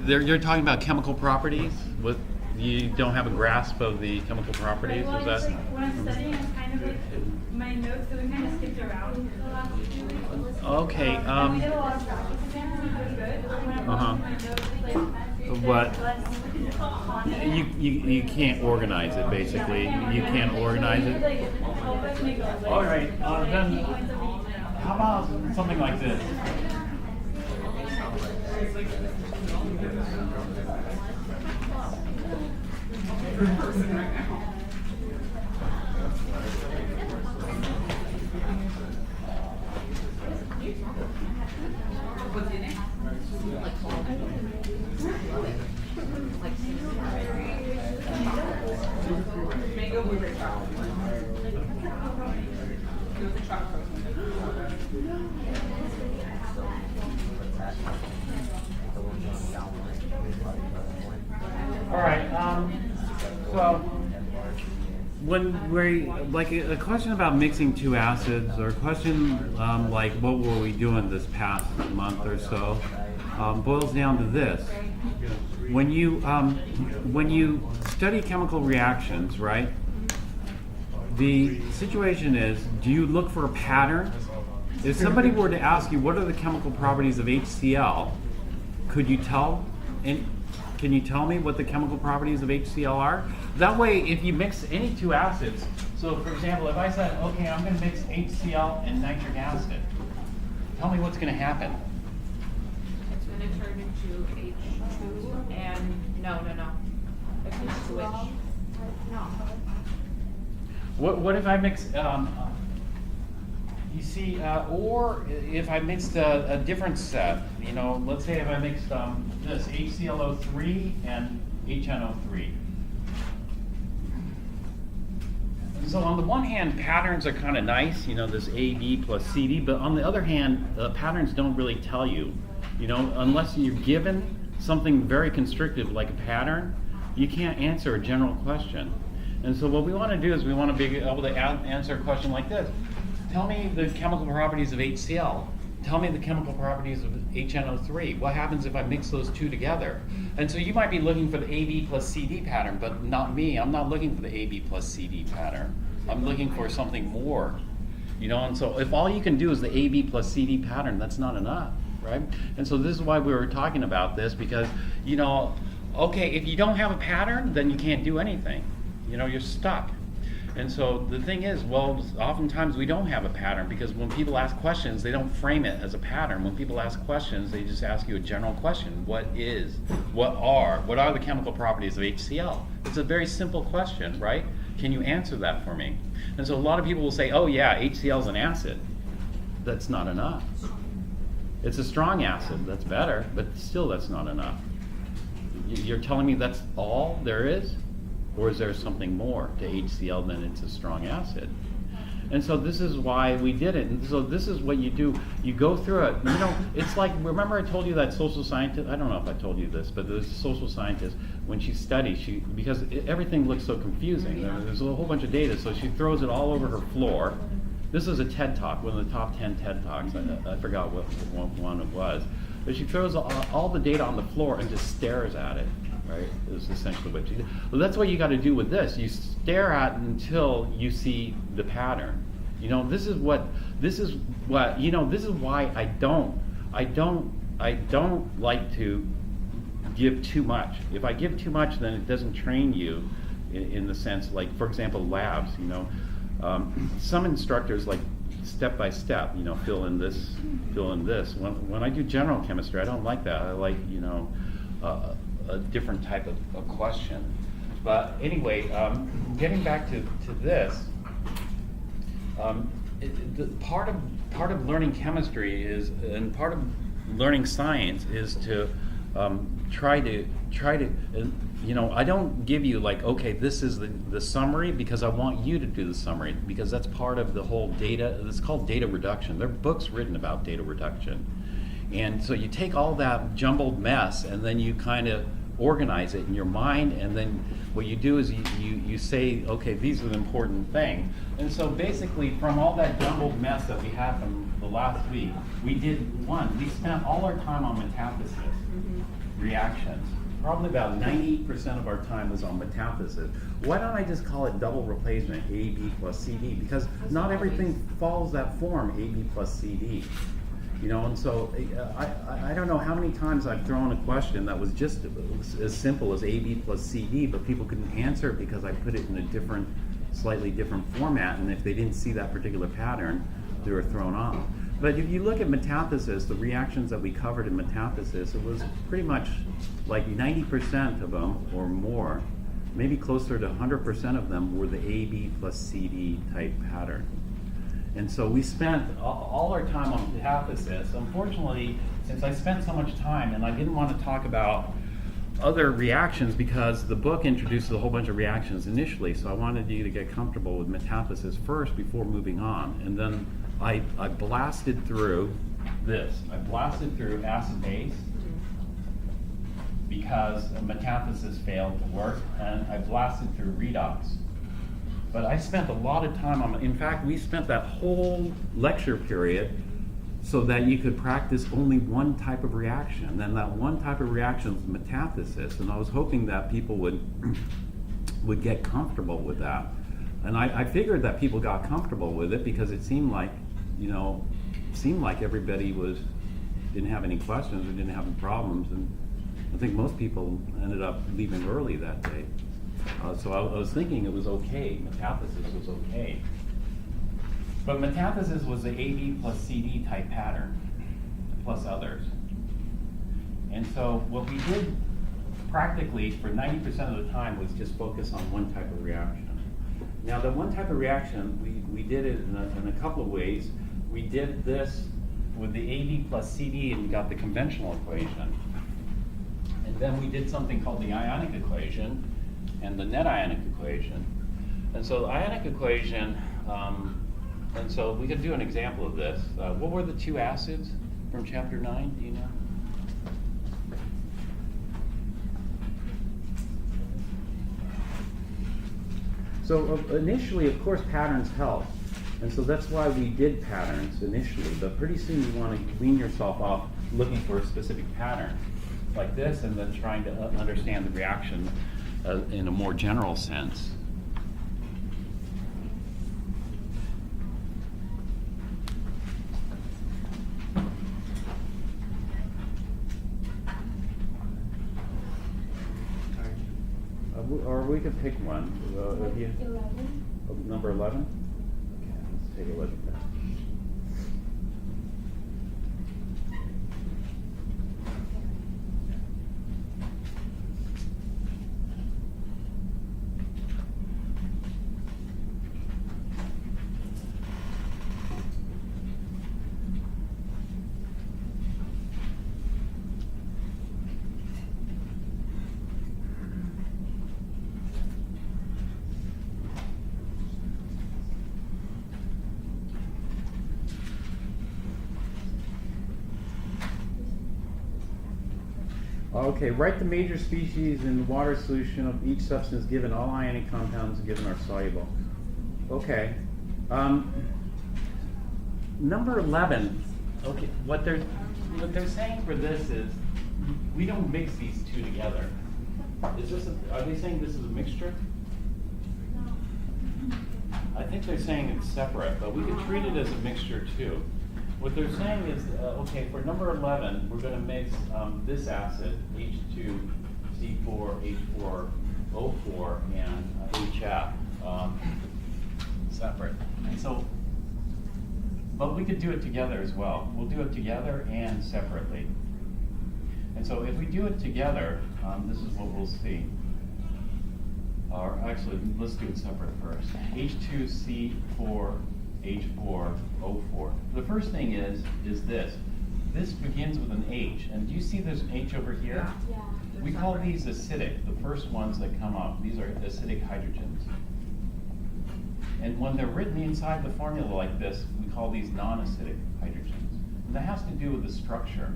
You're talking about chemical properties. With you don't have a grasp of the chemical properties. Well, Is that? like when I'm studying, I'm kind of like my notes that we kind of skipped around for the last 2 weeks. Okay. And we did a lot of practice exams, which was good. But when I'm watching my notes, like What? there's less content. You can't organize it basically. You can't organize Like, it. help us make a, like, All right. Then key points that we need to know. how about something like this? All right. So when we like a question about mixing two acids, or a question like what were we doing this past month or so, boils down to this: when you study chemical reactions, right? The situation is: do you look for a pattern? If somebody were to ask you what are the chemical properties of HCl, could you tell? And can you tell me what the chemical properties of HCl are? That way, if you mix any two acids, so for example, if I said, okay, I'm going to mix HCl and nitric acid, tell me what's going to happen. It's going to turn into H2 and no. It can switch. No. What if I mix, you see, or if I mixed a different set, you know, let's say if I mixed this HClO3 and HNO3. So on the one hand, patterns are kind of nice, you know, this AB plus CD, but on the other hand, patterns don't really tell you, you know, unless you're given something very constrictive like a pattern, you can't answer a general question. And so what we want to do is we want to be able to answer a question like this. Tell me the chemical properties of HCl. Tell me the chemical properties of HNO3. What happens if I mix those two together? And so you might be looking for the AB plus CD pattern, but not me. I'm not looking for the AB plus CD pattern. I'm looking for something more. You know, and so if all you can do is the AB plus CD pattern, that's not enough, right? And so this is why we were talking about this, because, you know, okay, if you don't have a pattern, then you can't do anything. You know, you're stuck. And so the thing is, well, oftentimes we don't have a pattern, because when people ask questions, they don't frame it as a pattern. When people ask questions, they just ask you a general question. What are the chemical properties of HCl? It's a very simple question, right? Can you answer that for me? And so a lot of people will say, oh yeah, HCl is an acid. That's not enough. It's a strong acid, that's better, but still that's not enough. You're telling me that's all there is? Or is there something more to HCl than it's a strong acid? And so this is why we did it. And so this is what you do. You go through it. You know, it's like, remember I told you that social scientist, I don't know if I told you this, but there's a social scientist, when she studies, because everything looks so confusing. There's a whole bunch of data, so she throws it all over her floor. This is a TED Talk, one of the top 10 TED Talks. I forgot what one it was. But she throws all the data on the floor and just stares at it. Right, is essentially what you do. Well, that's what you got to do with this. You stare at it until you see the pattern. You know, this is why I don't like to give too much. If I give too much, then it doesn't train you in the sense, like, for example, labs. You know, some instructors like step by step. You know, fill in this, fill in this. When I do general chemistry, I don't like that. I like, you know, a different type of question. But anyway, getting back to this, part of learning chemistry is, and part of learning science is to try to, you know, I don't give you like, okay, this is the summary, because I want you to do the summary, because that's part of the whole data. It's called data reduction. There are books written about data reduction. And so you take all that jumbled mess and then you kind of organize it in your mind, and then what you do is you say, okay, these are the important things. And so basically from all that jumbled mess that we have from the last week, we spent all our time on metathesis reactions. Probably about 90% of our time was on metathesis. Why don't I just call it double replacement, AB plus CD? Because not everything follows that form, AB plus CD. You know, and so I don't know how many times I've thrown a question that was just as simple as AB plus CD, but people couldn't answer it because I put it in a slightly different format, and if they didn't see that particular pattern, they were thrown off. But if you look at metathesis, the reactions that we covered in metathesis, it was pretty much like 90% of them or more, maybe closer to 100% of them were the AB plus CD type pattern. And so we spent all our time on metathesis. Unfortunately, since I spent so much time and I didn't want to talk about other reactions because the book introduces a whole bunch of reactions initially, so I wanted you to get comfortable with metathesis first before moving on. And then I blasted through this. I blasted through acid-base because metathesis failed to work, and I blasted through redox. But I spent a lot of time on, in fact, we spent that whole lecture period so that you could practice only one type of reaction. And then that one type of reaction was metathesis, and I was hoping that people would get comfortable with that. And I figured that people got comfortable with it because it seemed like, everybody didn't have any questions or didn't have any problems, and I think most people ended up leaving early that day. So I was thinking it was okay, metathesis was okay. But metathesis was the AB plus CD type pattern, plus others. And so what we did practically for 90% of the time was just focus on one type of reaction. Now the one type of reaction, we did it in a couple of ways. We did this with the AB plus CD and we got the conventional equation. And then we did something called the ionic equation and the net ionic equation. And so the ionic equation, and so we could do an example of this. What were the two acids from chapter 9, do you know? So initially, of course, patterns help. And so that's why we did patterns initially. But pretty soon you want to wean yourself off looking for a specific pattern like this and then trying to understand the reaction in a more general sense. Or we could pick one. If you, 11. number 11? Okay, let's take a look at that. Okay, write the major species in the water solution of each substance given. All ionic compounds given are soluble. Okay. Number 11. Okay, what they're saying for this is we don't mix these two together. Is this are they saying this is a mixture? I think they're saying it's separate, but we can treat it as a mixture too. What they're saying is, okay, for number 11, we're going to mix this acid, H2C4, H4O4, and HF separate. And so, but we could do it together as well. We'll do it together and separately. And so if we do it together, this is what we'll see. Or actually, let's do it separate first. H2C4, H4O4. The first thing is this. This begins with an H. And do you see there's an H over here? Yeah. We call these acidic, the first ones that come up. These are acidic hydrogens. And when they're written inside the formula like this, we call these non-acidic hydrogens. And that has to do with the structure.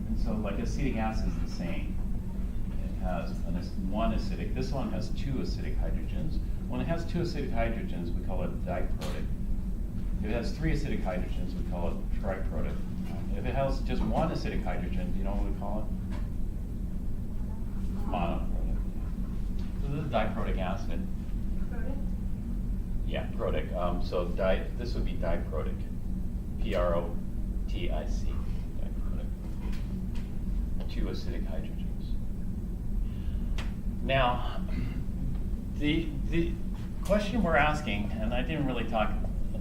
And so like acetic acid is the same. It has one acidic. This one has two acidic hydrogens. When it has two acidic hydrogens, we call it diprotic. If it has 3 acidic hydrogens, we call it triprotic. If it has just 1 acidic hydrogen, do you know what we call it? Monoprotic. So this is diprotic acid. Protic? Yeah, protic. So this would be diprotic. Protic. Diprotic. 2 acidic hydrogens. Now, the question we're asking, and I didn't really talk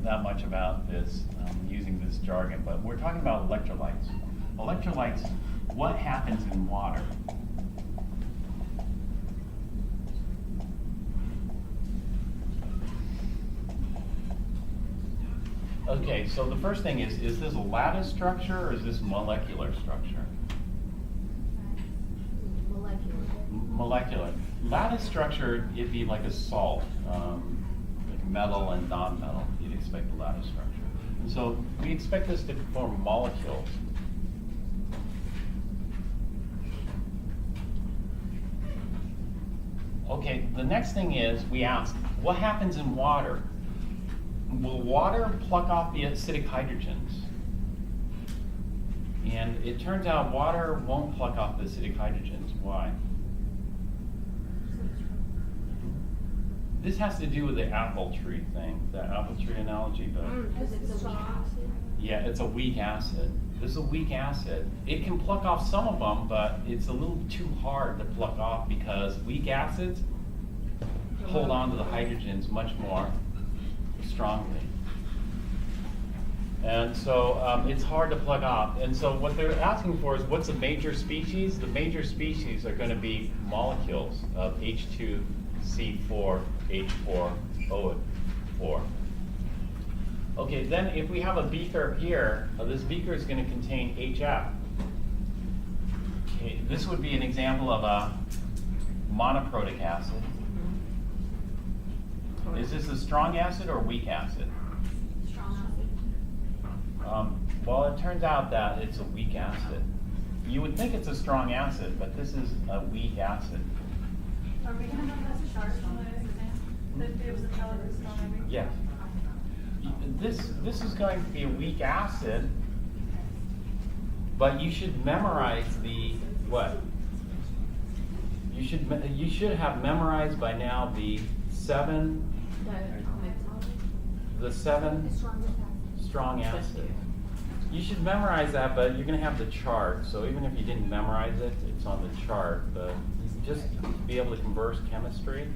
that much about this using this jargon, but we're talking about electrolytes. Electrolytes, what happens in water? Okay, so the first thing is this a lattice structure or is this molecular structure? Molecular. Lattice structure, it'd be like a salt, like metal and non-metal. You'd expect a lattice structure. And so we expect this to form molecules. Okay, the next thing is we ask, what happens in water? Will water pluck off the acidic hydrogens? And it turns out water won't pluck off the acidic hydrogens. Why? This has to do with the apple tree thing, the apple tree analogy, but yeah, it's a weak acid. This is a weak acid. It can pluck off some of them, but it's a little too hard to pluck off because weak acids hold on to the hydrogens much more strongly. And so it's hard to plug off. And so what they're asking for is what's a major species? The major species are going to be molecules of H2C4, H4O4. Okay, then if we have a beaker here, this beaker is going to contain HF. Okay, this would be an example of a monoprotic acid. Is this a strong acid or weak acid? Strong acid. Well, it turns out that it's a weak acid. You would think it's a strong acid, but this is a weak acid. Are we going to have this chart on the exam? That be able to tell if it's strong or weak? Yes. This is going to be a weak acid, but you should memorize the what? You should have memorized by now the seven strong acids. You should memorize that, but you're going to have the chart. So even if you didn't memorize it, it's on the chart. But just to be able to converse chemistry,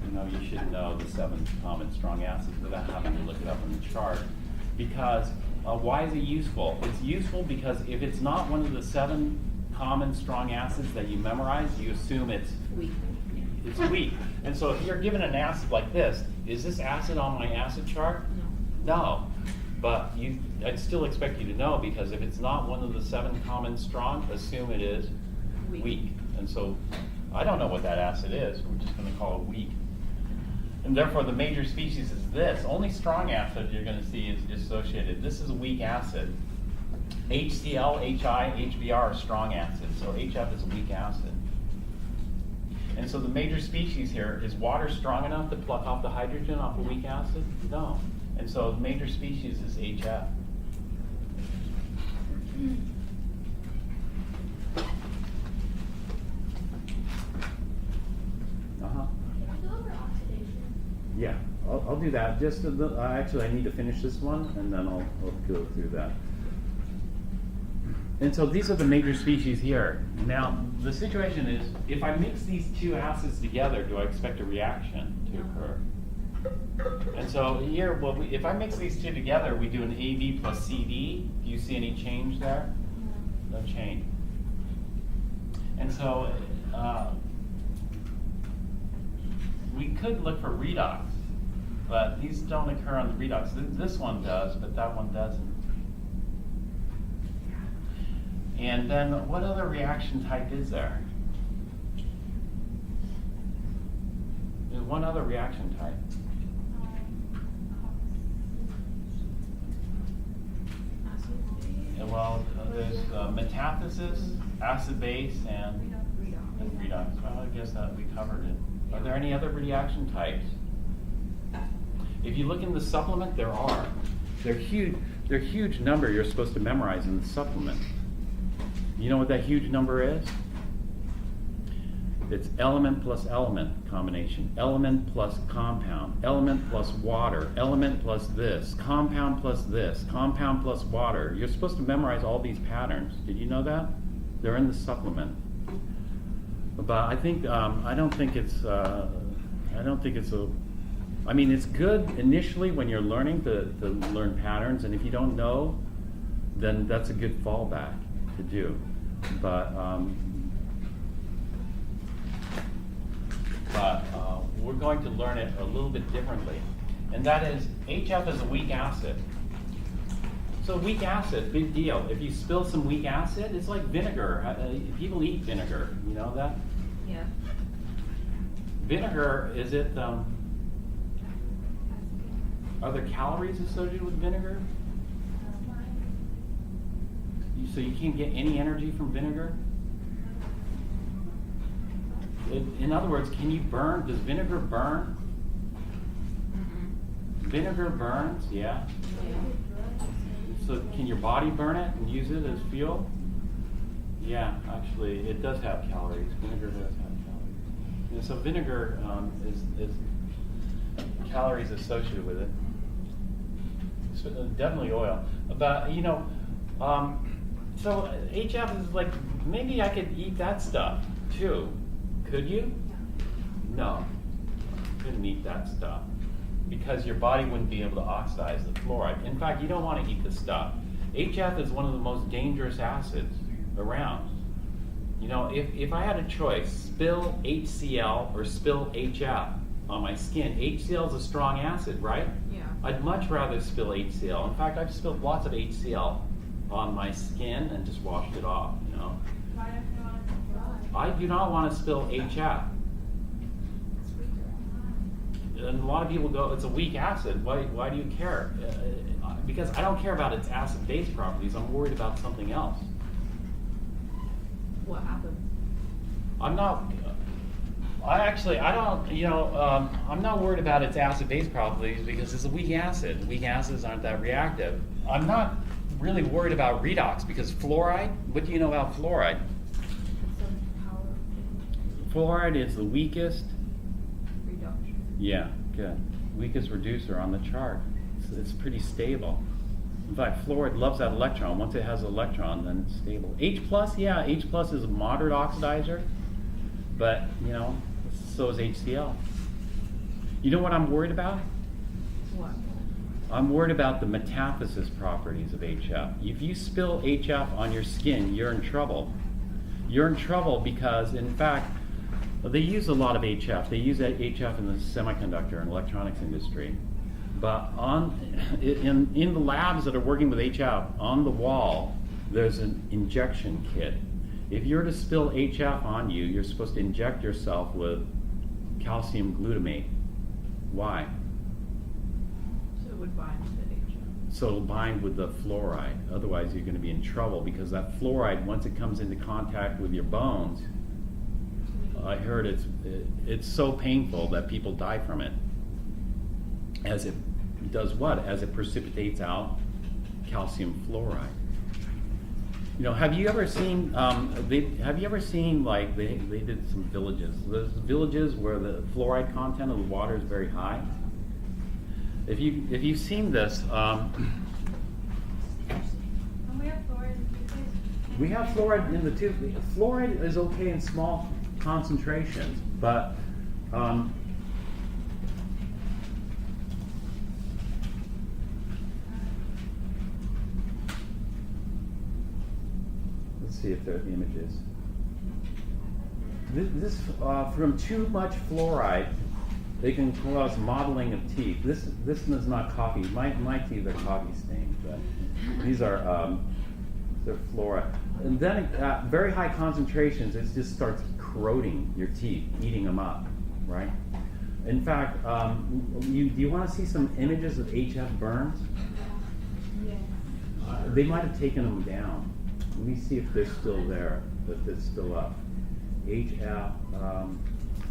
you know, you should know the 7 common strong acids without having to look it up on the chart. Because why is it useful? It's useful because if it's not one of the 7 common strong acids that you memorize, you assume it's weak. It's weak. And so if you're given an acid like this, is this acid on my acid chart? No. But I'd still expect you to know, because if it's not one of the 7 common strong, assume it is weak. And so I don't know what that acid is. We're just going to call it weak. And therefore the major species is this. Only strong acid you're going to see is associated. This is a weak acid. HCl, HI, HBr are strong acids. So HF is a weak acid. And so the major species here, is water strong enough to pluck off the hydrogen off a weak acid? No. And so the major species is HF. Yeah, I'll do that. Just actually, I need to finish this one, and then I'll go through that. And so these are the major species here. Now, the situation is, if I mix these 2 acids together, do I expect a reaction to occur? And so here, well, if I mix these 2 together, we do an AB plus CD. Do you see any change there? No change. And so we could look for redox, but these don't occur on the redox. This one does, but that one doesn't. And then what other reaction type is there? There's one other reaction type. Well, there's metathesis, acid base, and redox. Well, I guess that we covered it. Are there any other reaction types? If you look in the supplement, there are. They're huge. They're huge number you're supposed to memorize in the supplement. You know what that huge number is? It's element plus element combination. Element plus compound. Element plus water. Element plus this. Compound plus this. Compound plus water. You're supposed to memorize all these patterns. Did you know that? They're in the supplement. But I think I don't think it's a. I mean, it's good initially when you're learning to learn patterns, and if you don't know, then that's a good fallback to do. But we're going to learn it a little bit differently, and that is HF is a weak acid. So weak acid, big deal. If you spill some weak acid, it's like vinegar. People eat vinegar. You know that? Yeah. Vinegar, is it? Are there calories associated with vinegar? So you can't get any energy from vinegar? In other words, can you burn? Does vinegar burn? Mm-hmm. Vinegar burns, yeah. So can your body burn it and use it as fuel? Yeah, actually, it does have calories. Vinegar does have calories. Yeah, so vinegar is calories associated with it. So definitely oil. But, you know, so HF is like, maybe I could eat that stuff too. Could you? No. Couldn't eat that stuff. Because your body wouldn't be able to oxidize the fluoride. In fact, you don't want to eat the stuff. HF is one of the most dangerous acids around. You know, if I had a choice, spill HCl or spill HF on my skin, HCl is a strong acid, right? Yeah. I'd much rather spill HCl. In fact, I've spilled lots of HCl on my skin and just washed it off, you know. Why don't you want to try? I do not want to spill HF. And a lot of people go, it's a weak acid. Why do you care? Because I don't care about its acid-base properties. I'm worried about something else. What happens? I'm not worried about its acid-base properties because it's a weak acid. Weak acids aren't that reactive. I'm not really worried about redox because fluoride, what do you know about fluoride? Fluoride is the weakest. Reduction. Yeah, good. Weakest reducer on the chart. It's pretty stable. In fact, fluoride loves that electron. Once it has an electron, then it's stable. H plus, yeah, H plus is a moderate oxidizer, but you know, so is HCl. You know what I'm worried about? What? I'm worried about the metaphysis properties of HF. If you spill HF on your skin, you're in trouble. You're in trouble because, in fact, they use a lot of HF. They use HF in the semiconductor and electronics industry. But in the labs that are working with HF, on the wall, there's an injection kit. If you're to spill HF on you, you're supposed to inject yourself with calcium glutamate. Why? So it would bind to the HF. So it'll bind with the fluoride. Otherwise, you're going to be in trouble because that fluoride, once it comes into contact with your bones, I heard it's so painful that people die from it. As it does what? As it precipitates out calcium fluoride. You know, have you ever seen? Like they did some villages. There's villages where the fluoride content of the water is very high. If you've seen this, And we have fluoride in the toothpaste. we have fluoride in the tooth. Fluoride is okay in small concentrations, but let's see if there are images. This from too much fluoride, they can cause mottling of teeth. This one is not coffee. My teeth are coffee stained, but these are they're fluoride. And then at very high concentrations, it just starts corroding your teeth, eating them up, right? In fact, do you want to see some images of HF burns? Yes. They might have taken them down. Let me see if they're still there, if it's still up. HF,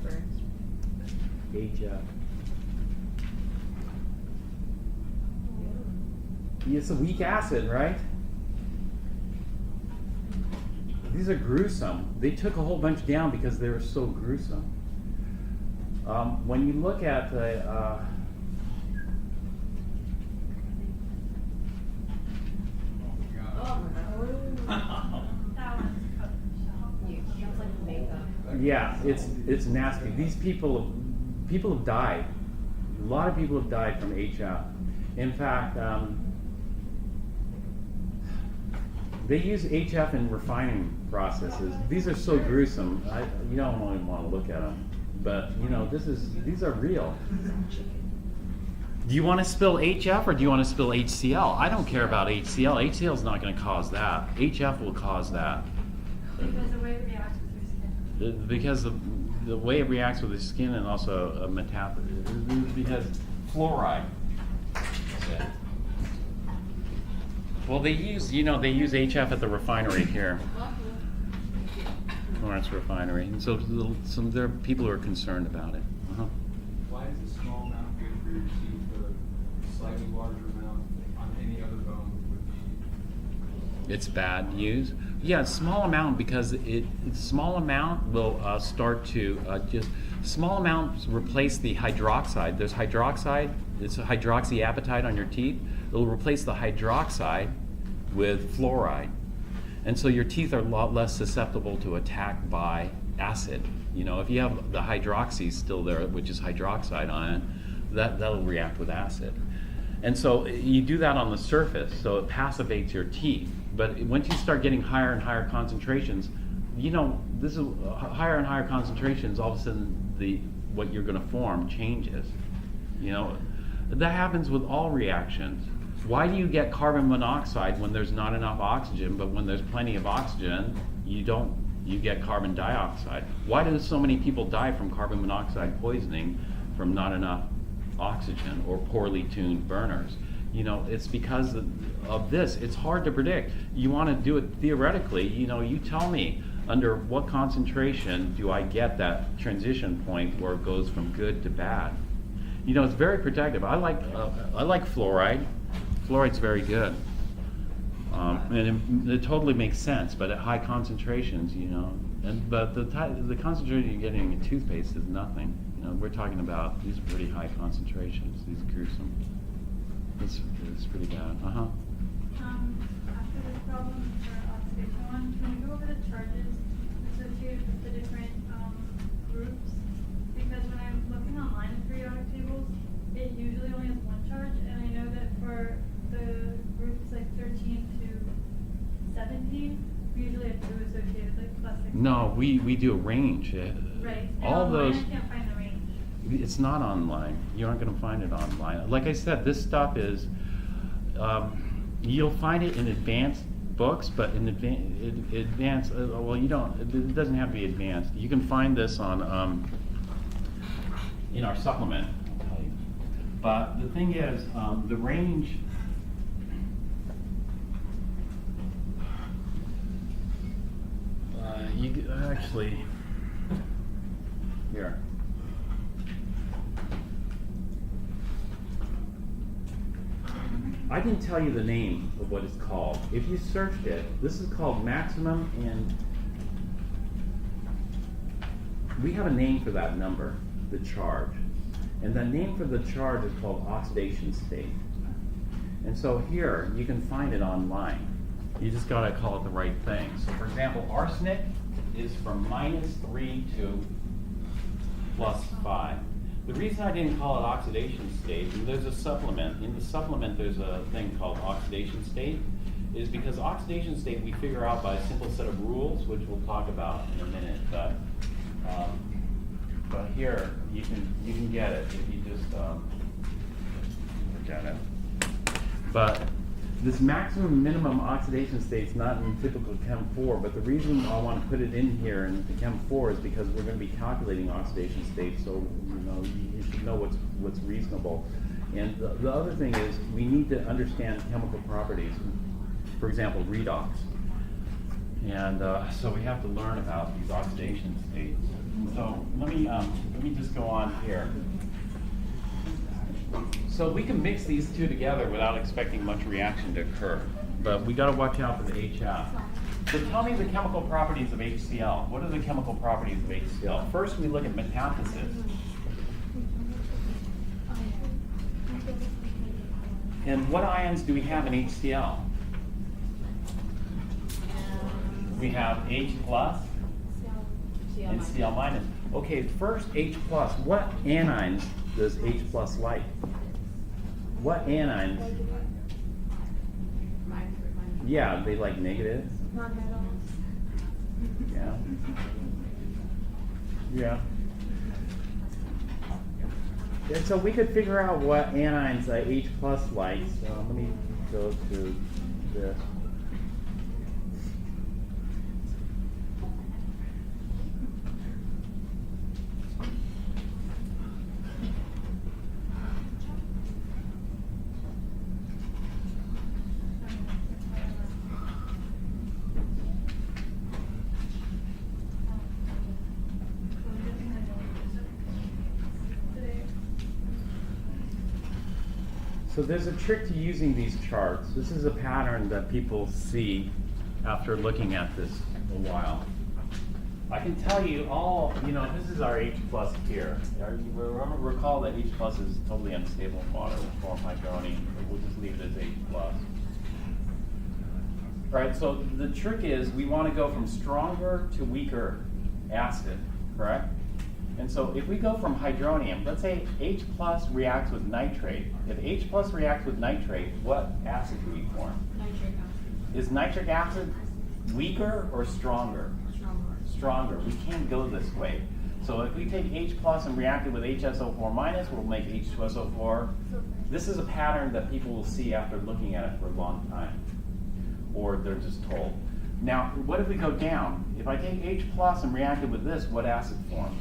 Burns. HF. It's a weak acid, right? These are gruesome. They took a whole bunch down because they were so gruesome. When you look at the Oh my god. That one's Sounds like makeup. yeah, it's nasty. These people have died. A lot of people have died from HF. In fact, they use HF in refining processes. These are so gruesome. You don't even want to look at them. But you know, these are real. Do you want to spill HF or do you want to spill HCl? I don't care about HCl. HCl is not going to cause that. HF will cause that. because the way it reacts with your skin. Because the way it reacts with the skin and also a because fluoride. Well, they use HF at the refinery here, Lawrence Refinery, and so there are people who are concerned about it. Why is a small amount good for your teeth, but a slightly larger amount on any other bone would be? It's bad use. Yeah, small amount because small amount will start to small amounts replace the hydroxide. There's hydroxide. It's a hydroxyapatite on your teeth. It'll replace the hydroxide with fluoride, and so your teeth are a lot less susceptible to attack by acid. You know, if you have the hydroxy still there, which is hydroxide on it, that'll react with acid. And so you do that on the surface, so it passivates your teeth. But once you start getting higher and higher concentrations, you know, this is higher and higher concentrations, all of a sudden what you're going to form changes. You know, that happens with all reactions. Why do you get carbon monoxide when there's not enough oxygen, but when there's plenty of oxygen, you get carbon dioxide? Why do so many people die from carbon monoxide poisoning from not enough oxygen or poorly tuned burners? You know, it's because of this. It's hard to predict. You want to do it theoretically. You know, you tell me under what concentration do I get that transition point where it goes from good to bad. You know, it's very protective. I like fluoride. Fluoride's very good, and it totally makes sense. But at high concentrations, you know, but the concentration you're getting in toothpaste is nothing. You know, we're talking about these are pretty high concentrations. These are gruesome. It's pretty bad. After this problem for oxidation one, can you go over the charges associated with the different groups? Because when I'm looking online at periodic tables, it usually only has one charge, and I know that for the groups like 13 to 17, we usually have two associated, like plus 6. No, we do a range. Right. And All online, those. I can't find the range. It's not online. You aren't going to find it online. Like I said, this stuff is, you'll find it in advanced books, but in advanced, well, you don't, it doesn't have to be advanced. You can find this on, in our supplement, I'll tell you. But the thing is, the range, you actually, here. I didn't tell you the name of what it's called. If you searched it, this is called maximum, and we have a name for that number, the charge. And the name for the charge is called oxidation state. And so here, you can find it online. You just gotta call it the right thing. So for example, arsenic is from -3 to +5. The reason I didn't call it oxidation state, and there's a supplement, in the supplement there's a thing called oxidation state, is because oxidation state we figure out by a simple set of rules, which we'll talk about in a minute, but here, you can get it if you just forget it. But this maximum minimum oxidation state is not in typical Chem 4, but the reason I want to put it in here in the Chem 4 is because we're going to be calculating oxidation state, so you should know what's reasonable. And the other thing is we need to understand chemical properties, for example, redox. And so we have to learn about these oxidation states. So let me just go on here. So we can mix these two together without expecting much reaction to occur, but we gotta watch out for the HF. So tell me the chemical properties of HCl. What are the chemical properties of HCl? First, we look at metathesis. And what ions do we have in HCl? We have H plus and Cl minus. Okay, first H plus. What anions does H plus like? What anions? Yeah, they like negatives. Yeah. Yeah. And so we could figure out what anions H plus likes. So let me go to this. So there's a trick to using these charts. This is a pattern that people see after looking at this a while. I can tell you all, this is our H plus here. Recall that H plus is totally unstable in water, will form hydronium, but we'll just leave it as H plus. All right, so the trick is we want to go from stronger to weaker acid, correct? And so if we go from hydronium, let's say H plus reacts with nitrate. If H plus reacts with nitrate, what acid do we form? Nitric acid. Is nitric acid weaker or stronger? Stronger. Stronger. We can't go this way. So if we take H plus and react it with HSO4 minus, we'll make H2SO4. This is a pattern that people will see after looking at it for a long time, or they're just told. Now, what if we go down? If I take H plus and react it with this, what acid forms?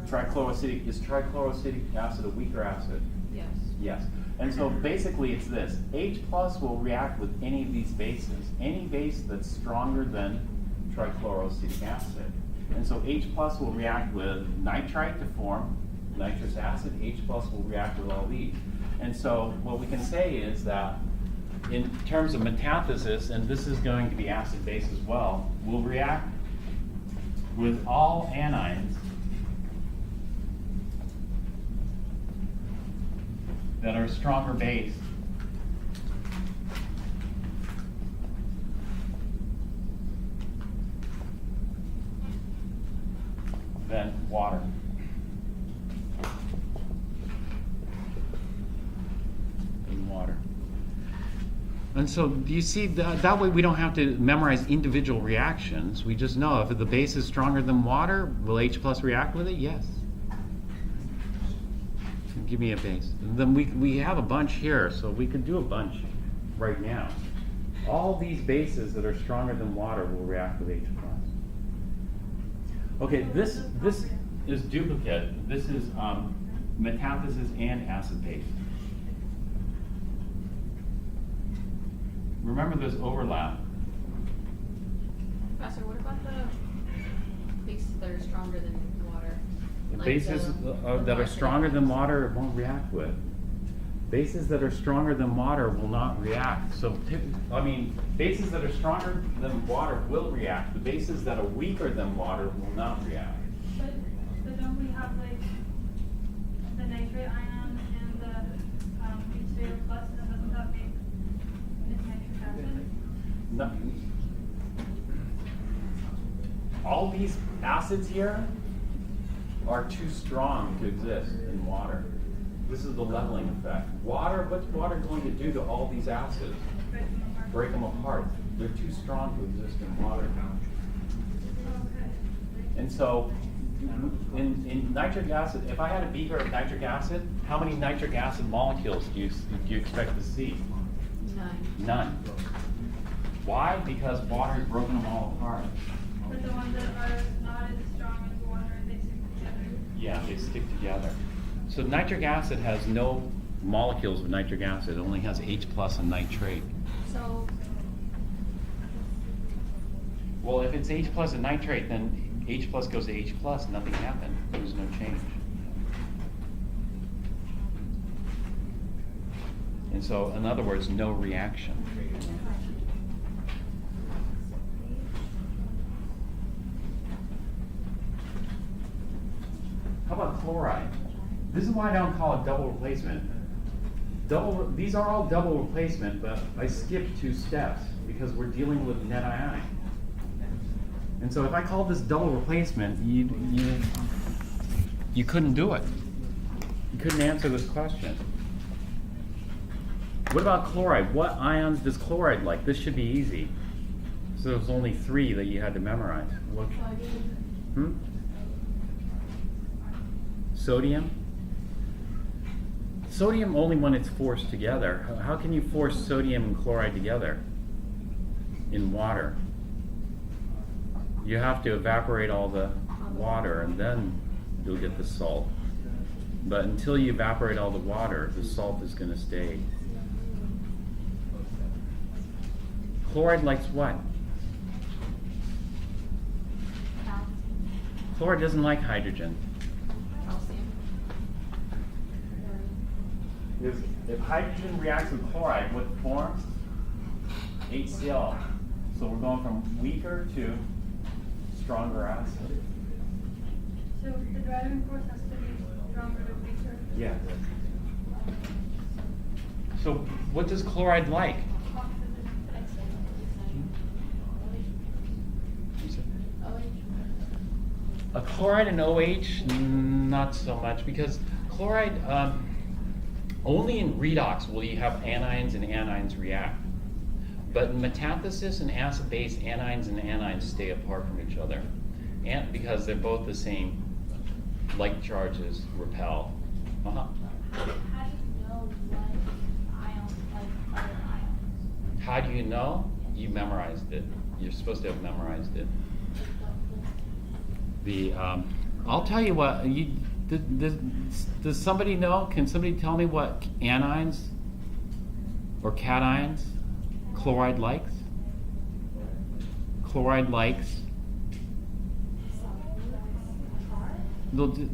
Trichloroacetic. Is trichloroacetic acid a weaker acid? Yes. Yes. And so basically it's this. H plus will react with any of these bases. Any base that's stronger than trichloroacetic acid. And so H plus will react with nitrite to form nitrous acid. H plus will react with all these. And so what we can say is that in terms of metathesis, and this is going to be acid-base as well, will react with all anions that are stronger base than water. And so do you see that way we don't have to memorize individual reactions. We just know if the base is stronger than water, will H plus react with it? Yes. Give me a base. And then we have a bunch here, so we could do a bunch right now. All these bases that are stronger than water will react with H plus. Okay, this is duplicate. This is metathesis and acid base. Remember there's overlap. Professor, what about the bases that are stronger than water? The Like bases that are stronger than water, it won't react with. Bases that are stronger than water will not react. So, bases that are stronger than water will react. The bases that are weaker than water will not react. But don't we have like the nitrate ion and the H2O plus, and doesn't that make it nitric acid? No. All these acids here are too strong to exist in water. This is the leveling effect. Water, what's water going to do to all these acids? Break them apart. They're too strong to exist in water. And so, in nitric acid, if I had a beaker of nitric acid, how many nitric acid molecules do you expect to see? None. None. Why? Because water has broken them all apart. But the ones that are not as strong as water, they stick together. Yeah, they stick together. So nitric acid has no molecules of nitric acid. It only has H plus and nitrate. So, Well, if it's H plus and nitrate, then H plus goes to H plus. Nothing happened. There was no change. And so, in other words, no reaction. How about chloride? This is why I don't call it double replacement. These are all double replacement, but I skipped 2 steps because we're dealing with net ion. And so if I called this double replacement, you couldn't do it. You couldn't answer this question. What about chloride? What ions does chloride like? This should be easy. So there's only 3 that you had to memorize. What? Sodium? Sodium only when it's forced together. How can you force sodium and chloride together in water? You have to evaporate all the water and then you'll get the salt. But until you evaporate all the water, the salt is going to stay. Chloride likes what? Chloride doesn't like hydrogen. If hydrogen reacts with chloride, what forms? HCl. So we're going from weaker to stronger acid. So the driving force has to be stronger to weaker? Yeah. So what does chloride like? A chloride and OH, not so much, because chloride, only in redox will you have anions and anions react. But in metathesis and acid-base, anions and anions stay apart from each other. And because they're both the same, like charges repel. How do you know what ions like other ions? How do you know? You memorized it. You're supposed to have memorized it. I'll tell you what, does somebody know? Can somebody tell me what anions or cations chloride likes? Chloride likes?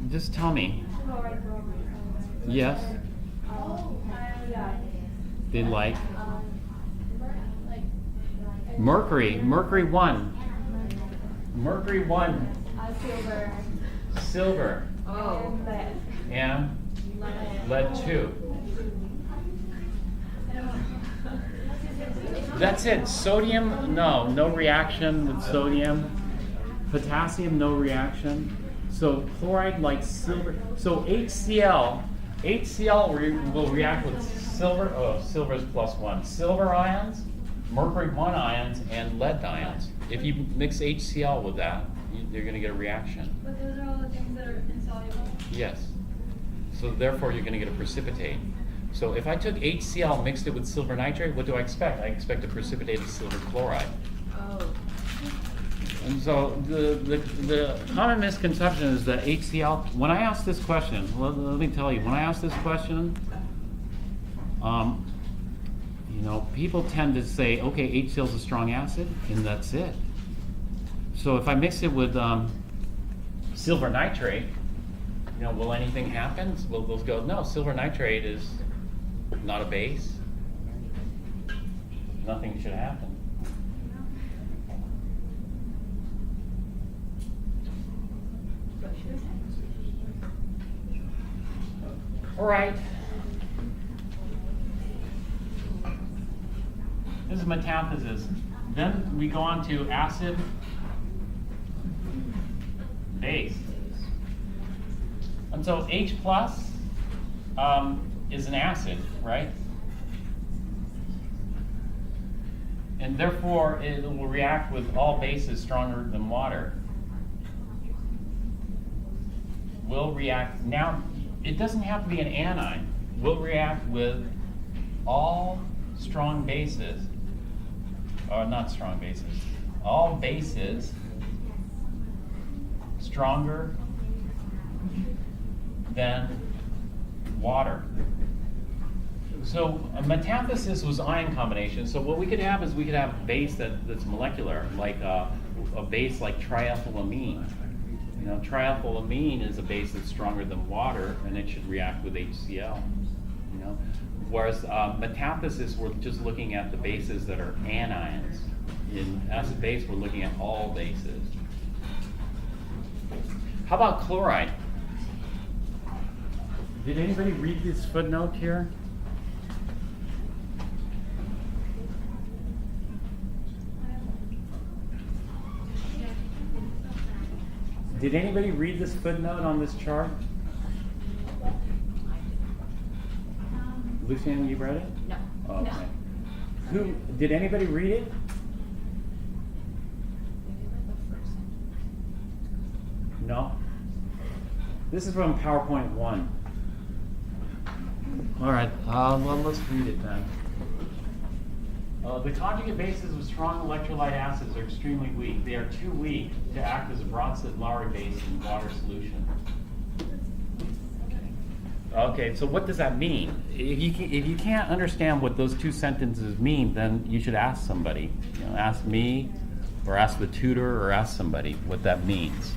Just tell me. Yes? They like? Mercury. Mercury 1. Mercury 1. Silver. Silver. Oh. And lead 2. That's it. Sodium, no reaction with sodium. Potassium, no reaction. So chloride likes silver. So HCl will react with silver. Oh, silver is +1. Silver ions, mercury 1 ions, and lead ions. If you mix HCl with that, you're going to get a reaction. But those are all the things that are insoluble? Yes. So therefore, you're going to get a precipitate. So if I took HCl, mixed it with silver nitrate, what do I expect? I expect a precipitated silver chloride. Oh. And so the common misconception is that HCl, when I ask this question, let me tell you, when I ask this question, people tend to say, okay, HCl is a strong acid, and that's it. So if I mix it with silver nitrate, will anything happen? Well, they'll go, no, silver nitrate is not a base. Nothing should happen. All right. This is metathesis. Then we go on to acid, base. And so H plus is an acid, right? And therefore it will react with all bases stronger than water. Will react, now it doesn't have to be an anion. Will react with all strong bases, or not strong bases, all bases stronger than water. So a metathesis was ion combination. So what we could have is we could have a base that's molecular, like a base like triethylamine. Triethylamine is a base that's stronger than water, and it should react with HCl. Whereas metathesis, we're just looking at the bases that are anions. In acid base, we're looking at all bases. How about chloride? Did anybody read this footnote here? Did anybody read this footnote on this chart? Lucian, you read it? No. Oh, okay. Who, did anybody read it? Maybe like the first sentence. No? This is from PowerPoint 1. All right, well, let's read it then. The conjugate bases of strong electrolyte acids are extremely weak. They are too weak to act as a Bronsted-Lowry base in water solution. Okay, so what does that mean? If you can't understand what those two sentences mean, then you should ask somebody. You know, ask me, or ask the tutor, or ask somebody what that means.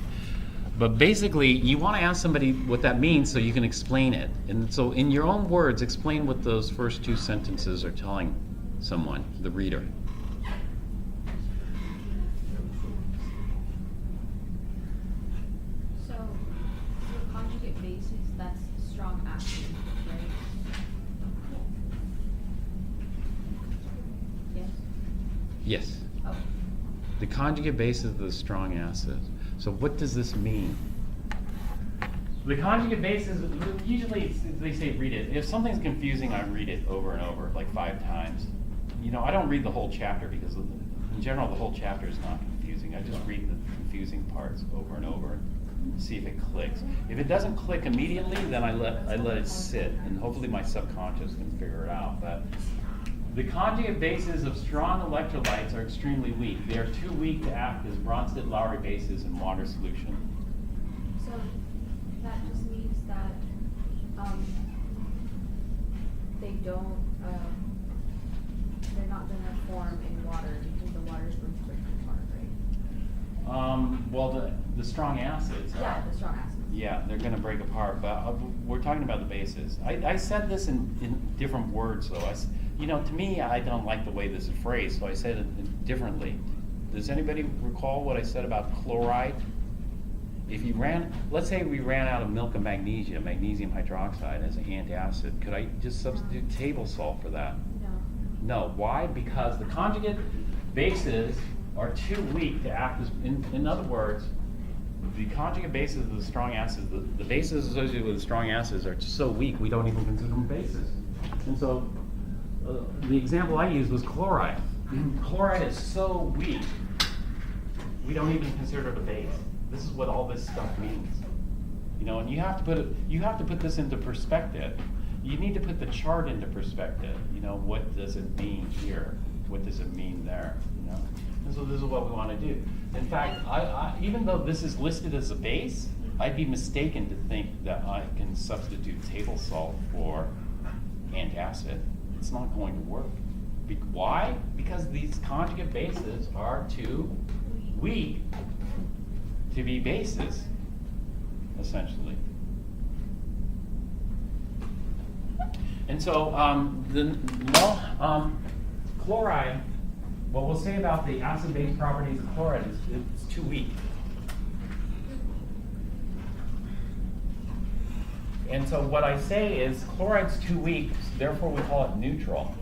But basically, you want to ask somebody what that means so you can explain it. And so in your own words, explain what those first two sentences are telling someone, the reader. So, the conjugate bases, that's strong acid, right? Yes? Yes. Oh. The conjugate base of the strong acid. So what does this mean? The conjugate bases, usually they say read it. If something's confusing, I read it over and over, like 5 times. You know, I don't read the whole chapter because in general the whole chapter is not confusing. I just read the confusing parts over and over and see if it clicks. If it doesn't click immediately, then I let it sit, and hopefully my subconscious can figure it out. But the conjugate bases of strong electrolytes are extremely weak. They are too weak to act as Bronsted-Lowry bases in water solution. So, that just means that, they don't, they're not gonna form in water because the water is going to break apart, right? Well, the strong acids. Yeah, the strong acids. Yeah, they're going to break apart, but we're talking about the bases. I said this in different words, though. You know, to me, I don't like the way this is phrased, so I said it differently. Does anybody recall what I said about chloride? If you let's say we ran out of milk of magnesia, magnesium hydroxide as an antacid, could I just substitute table salt for that? No. No. Why? Because the conjugate bases are too weak to act as, in other words, the conjugate bases of the strong acids, the bases associated with the strong acids are just so weak we don't even consider them bases. And so the example I used was chloride. Chloride is so weak we don't even consider it a base. This is what all this stuff means. You know, and you have to put this into perspective. You need to put the chart into perspective. You know, what does it mean here? What does it mean there? You know, and so this is what we want to do. In fact, even though this is listed as a base, I'd be mistaken to think that I can substitute table salt for antacid. It's not going to work. Why? Because these conjugate bases are too weak to be bases, essentially. And so, chloride, what we'll say about the acid-base properties of chloride is it's too weak. And so what I say is chloride's too weak, therefore we call it neutral.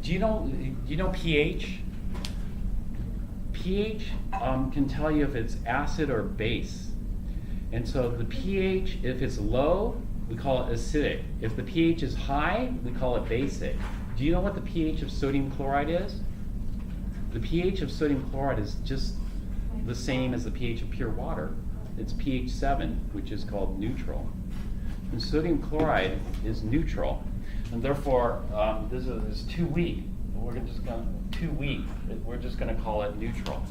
Do you know pH? pH can tell you if it's acid or base. And so the pH, if it's low, we call it acidic. If the pH is high, we call it basic. Do you know what the pH of sodium chloride is? The pH of sodium chloride is just the same as the pH of pure water. It's pH 7, which is called neutral. And sodium chloride is neutral. And therefore, this is too weak. We're just going to, too weak. We're just going to call it neutral.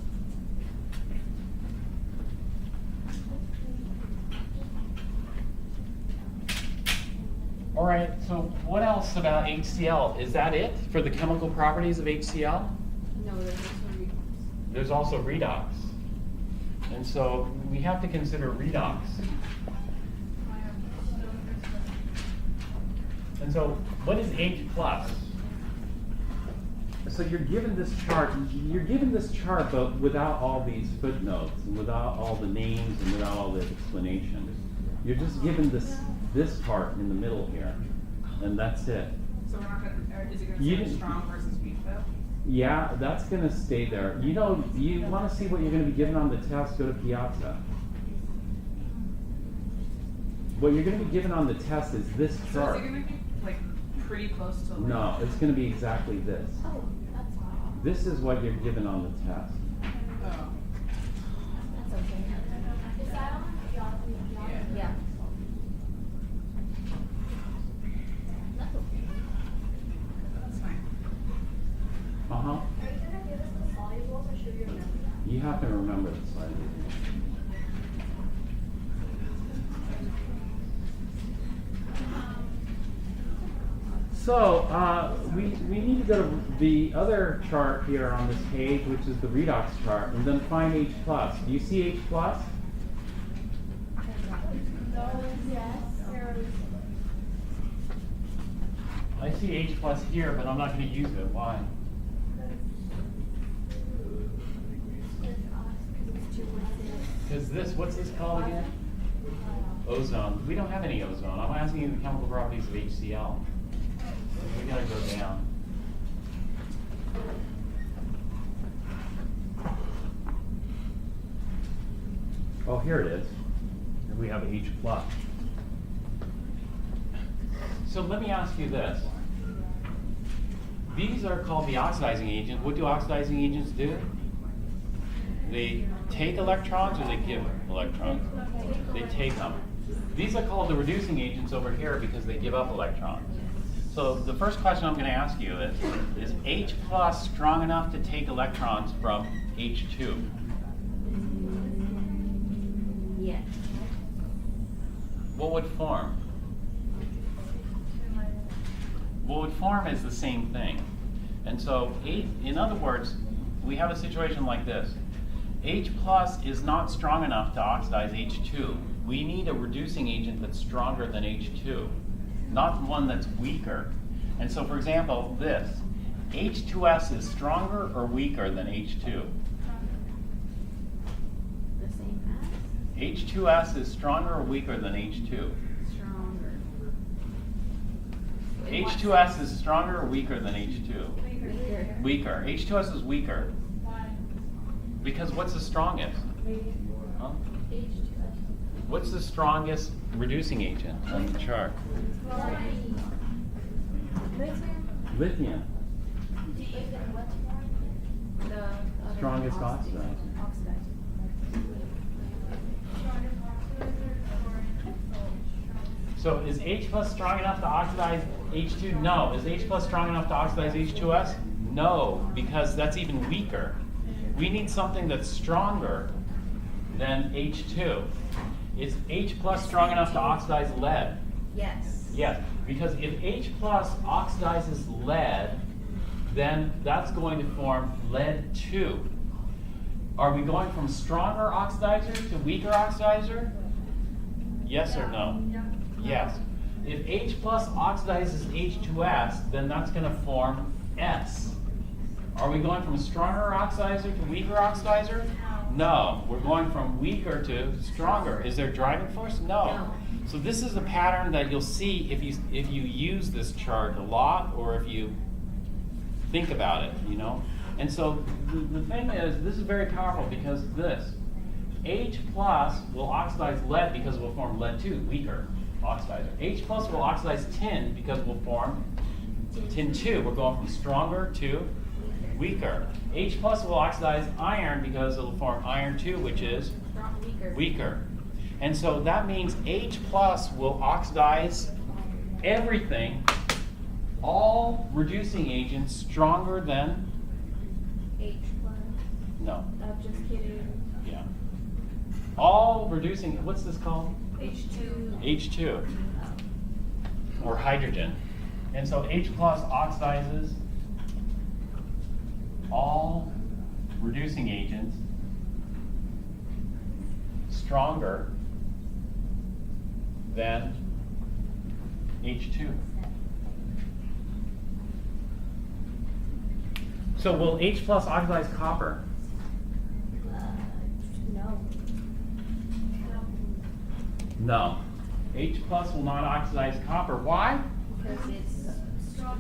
All right, so what else about HCl? Is that it for the chemical properties of HCl? No, there's also redox. There's also redox. And so we have to consider redox. And so what is H plus? So you're given this chart, but without all these footnotes, and without all the names, and without all the explanations. You're just given this part in the middle here, and that's it. So we're not gonna, or is it gonna You say didn't- strong versus weak though? Yeah, that's gonna stay there. You know, you wanna see what you're gonna be given on the test, go to Piazza. What you're gonna be given on the test is this So is chart. it gonna be like pretty close to like? No, it's gonna be exactly this. Oh, that's fine. This is what you're given on the test. Oh. That's okay. Is that on geography? Yeah. That's okay. That's fine. Uh-huh. Are you gonna give us the solubles or should we remember that? You have to remember this. So, we need to go to the other chart here on this page, which is the redox chart, and then find H plus. Do you see H plus? No, yes. I see H plus here, but I'm not going to use it. Why? Because this, what's this called again? Ozone. We don't have any ozone. I'm asking you the chemical properties of HCl. We gotta go down. Oh, here it is. Here we have H plus. So let me ask you this. These are called the oxidizing agents. What do oxidizing agents do? They take electrons or they give electrons? They take them. These are called the reducing agents over here because they give up electrons. So the first question I'm going to ask you is H plus strong enough to take electrons from H2? Yes. What would form? What would form is the same thing. And so, in other words, we have a situation like this. H plus is not strong enough to oxidize H2. We need a reducing agent that's stronger than H2, not one that's weaker. And so, for example, this, H2S is stronger or weaker than H2? The same as? H2S is stronger or weaker than H2? Stronger. H2S is stronger or weaker than H2? Weaker. Weaker. H2S is weaker. Because what's the strongest? Huh? H2S. What's the strongest reducing agent on the chart? Lithium. Lithium. Lithium, what's more? The other Strongest oxidizer. oxidizer. So is H plus strong enough to oxidize H2? No. Is H plus strong enough to oxidize H2S? No, because that's even weaker. We need something that's stronger than H2. Is H plus strong enough to oxidize lead? Yes. Yes, because if H plus oxidizes lead, then that's going to form lead 2. Are we going from stronger oxidizer to weaker oxidizer? Yes or no? Yes. If H plus oxidizes H2S, then that's going to form S. Are we going from stronger oxidizer to weaker oxidizer? No. We're going from weaker to stronger. Is there driving force? No. So this is a pattern that you'll see if you use this chart a lot or if you think about it, you know. And so the thing is, this is very powerful because this H plus will oxidize lead because it will form lead 2, weaker oxidizer. H plus will oxidize tin because it will form tin 2. We're going from stronger to weaker. H plus will oxidize iron because it will form iron 2, which is weaker. And so that means H plus will oxidize everything, all reducing agents stronger than, H plus. no, I'm just kidding. yeah. All reducing, what's this called? H2. H2, or hydrogen. And so H plus oxidizes all reducing agents stronger than H2. So will H plus oxidize copper? No. No. H plus will not oxidize copper. Why? Because it's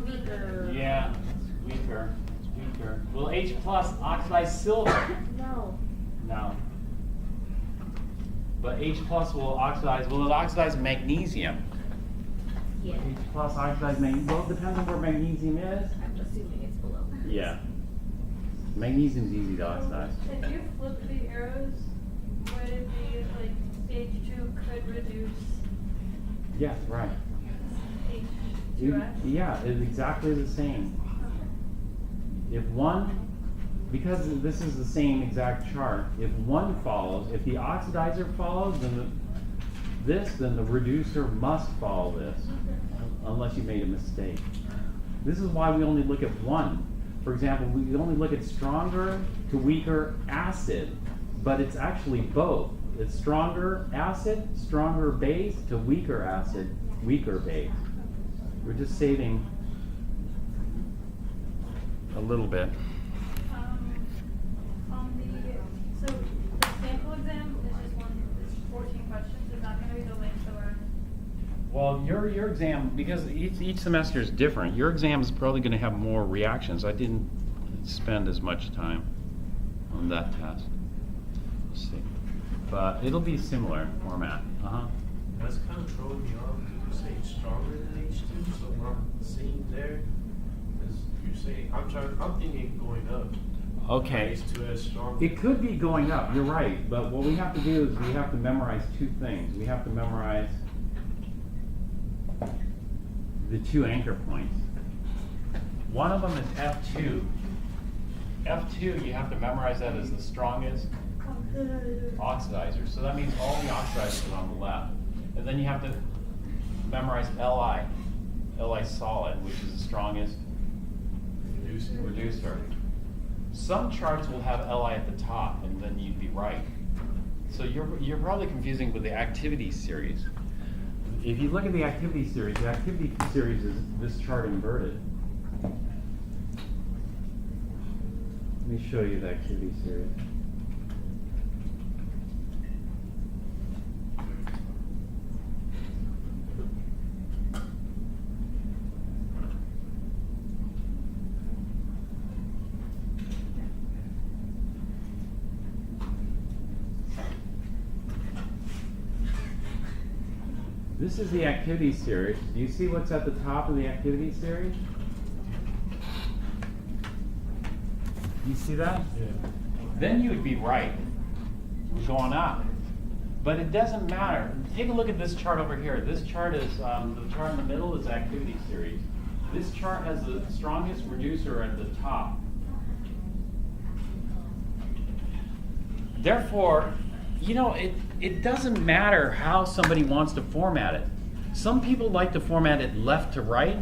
weaker. Yeah, it's weaker. It's weaker. Will H plus oxidize silver? No. No. But H plus will it oxidize magnesium? Yeah. H plus oxidize magnesium. Well, it depends on where magnesium is. I'm assuming it's below. Yeah. Magnesium's easy to oxidize. If you flip the arrows, would it be like H2 could reduce Yes, right. H2S? Yeah, it's exactly the same. If one, because this is the same exact chart, if one follows, if the oxidizer follows, then then the reducer must follow this, unless you made a mistake. This is why we only look at one. For example, we only look at stronger to weaker acid, but it's actually both. It's stronger acid, stronger base to weaker acid, weaker base. We're just saving a little bit. So the sample exam is just it's 14 questions. Is that going to be the length of our? Well, your exam, because each semester is different, your exam is probably going to have more reactions. I didn't spend as much time on that test. Let's see. But it'll be similar format. That's kind of throwing me off because you're saying stronger than H2, so what I'm seeing there is you're saying, I'm thinking going up. Okay. H2S stronger. It could be going up, you're right, but what we have to do is we have to memorize two things. We have to memorize the two anchor points. One of them is F2. F2, you have to memorize that as the strongest oxidizer. So that means all the oxidizers are on the left. And then you have to memorize Li solid, which is the strongest reducer. Some charts will have Li at the top, and then you'd be right. So you're probably confusing with the activity series. If you look at the activity series is this chart inverted. Let me show you the activity series. This is the activity series. Do you see what's at the top of the activity series? You see that? Yeah. Then you would be right. We're going up. But it doesn't matter. Take a look at this chart over here. This chart is, the chart in the middle is activity series. This chart has the strongest reducer at the top. Therefore, you know, it doesn't matter how somebody wants to format it. Some people like to format it left to right.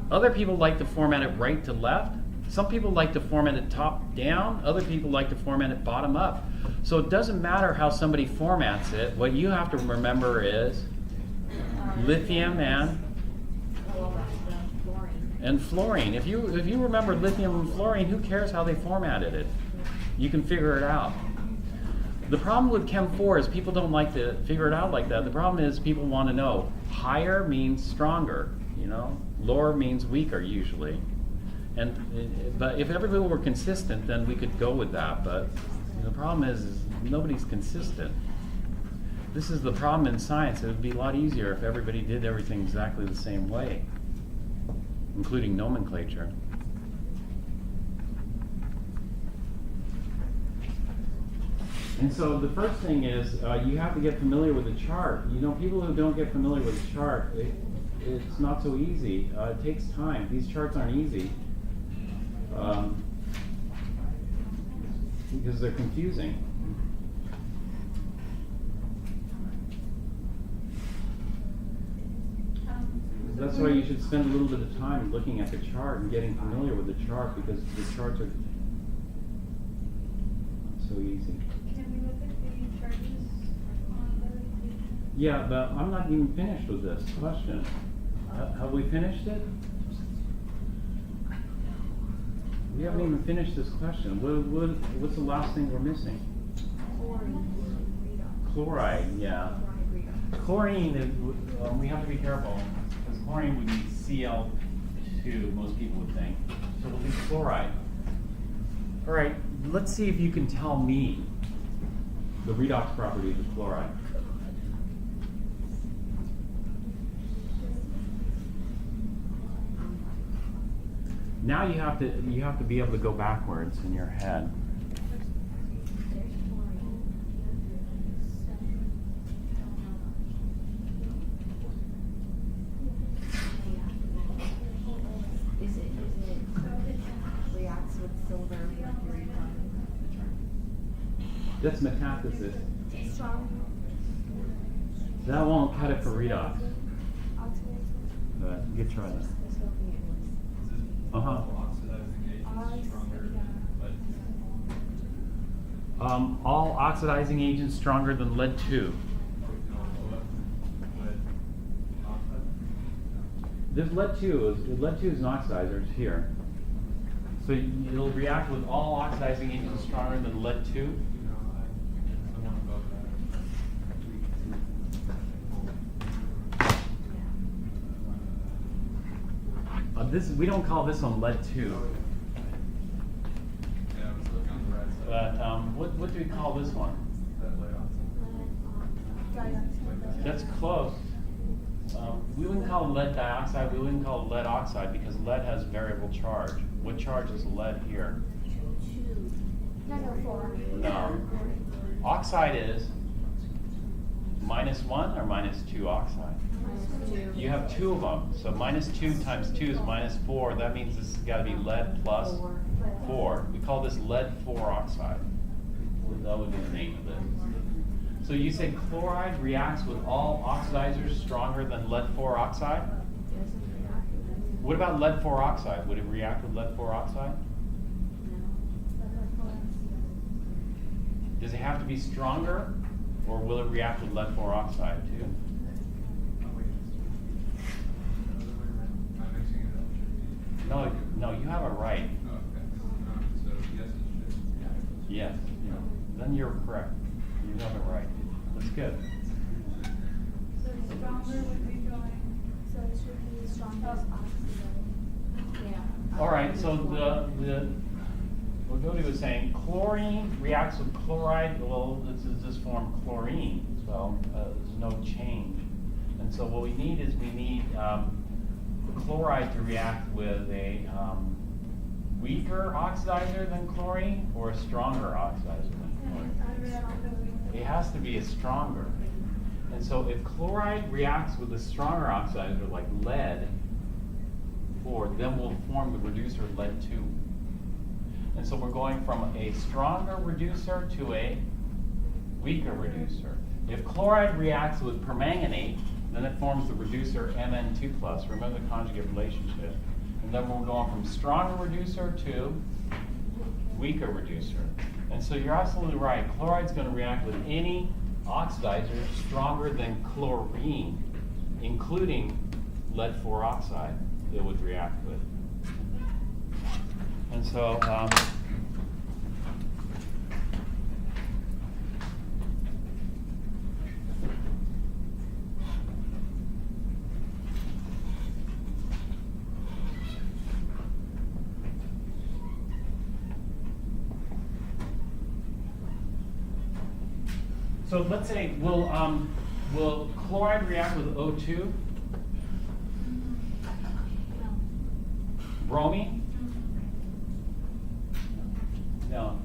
Other people like to format it right to left. Some people like to format it top down. Other people like to format it bottom up. So it doesn't matter how somebody formats it. What you have to remember is lithium and fluorine. If you remember lithium and fluorine, who cares how they formatted it? You can figure it out. The problem with Chem 4 is people don't like to figure it out like that. The problem is people want to know higher means stronger, you know, lower means weaker usually. But if everybody were consistent, then we could go with that. But the problem is nobody's consistent. This is the problem in science. It would be a lot easier if everybody did everything exactly the same way, including nomenclature. And so the first thing is you have to get familiar with the chart. You know, people who don't get familiar with the chart, it's not so easy. It takes time. These charts aren't easy because they're confusing. That's why you should spend a little bit of time looking at the chart and getting familiar with the chart, because the charts are not so easy. Can we look at the charges on the page? Yeah, but I'm not even finished with this question. Have we finished it? We haven't even finished this question. What's the last thing we're missing? Chloride, yeah. Chlorine, we have to be careful, because chlorine would be Cl2, most people would think. So we'll do chloride. All right, let's see if you can tell me the redox properties of chloride. Now you have to be able to go backwards in your head. Is it reacts with silver, mercury, That's metathesis. Strong. That won't cut it for redox. Oxidizing. You try that. Uh-huh. Oxidizing agents stronger than lead. All oxidizing agents stronger than lead 2. Lead oxide? There's lead 2. Lead 2 is an oxidizer. It's here. So it'll react with all oxidizing agents stronger than lead 2. No, someone above that. This we don't call this one lead 2. Yeah, I was looking on the right side. But what do we call this one? That lead oxide. That's close. We wouldn't call it lead dioxide. We wouldn't call it lead oxide because lead has variable charge. What charge is lead here? No. Oxide is -1 or -2 oxide? You have 2 of them. So -2 times 2 is -4. That means this has got to be lead plus 4. We call this lead 4 oxide. That would be the name of it. So you say chloride reacts with all oxidizers stronger than lead 4 oxide? What about lead 4 oxide? Would it react with lead 4 oxide? Does it have to be stronger, or will it react with lead 4 oxide too? Oh, wait. I'm mixing it up. No, you have it right. Oh, okay. So yes, it should. Yes, then you're correct. You have it right. That's good. So stronger would be going. So it should be strong as oxidizing. Yeah. All right, so what Gody was saying, chlorine reacts with chloride. Well, this is this form chlorine, so there's no change. And so what we need is the chloride to react with a weaker oxidizer than chlorine or a stronger oxidizer than chlorine. It has to be a stronger. And so if chloride reacts with a stronger oxidizer like lead 4, then we'll form the reducer lead 2. And so we're going from a stronger reducer to a weaker reducer. If chloride reacts with permanganate, then it forms the reducer Mn2+. Remember the conjugate relationship. And then we're going from stronger reducer to weaker reducer. And so you're absolutely right. Chloride's going to react with any oxidizer stronger than chlorine, including lead 4 oxide, it would react with. And so, so let's say, will chloride react with O2? Bromine? No.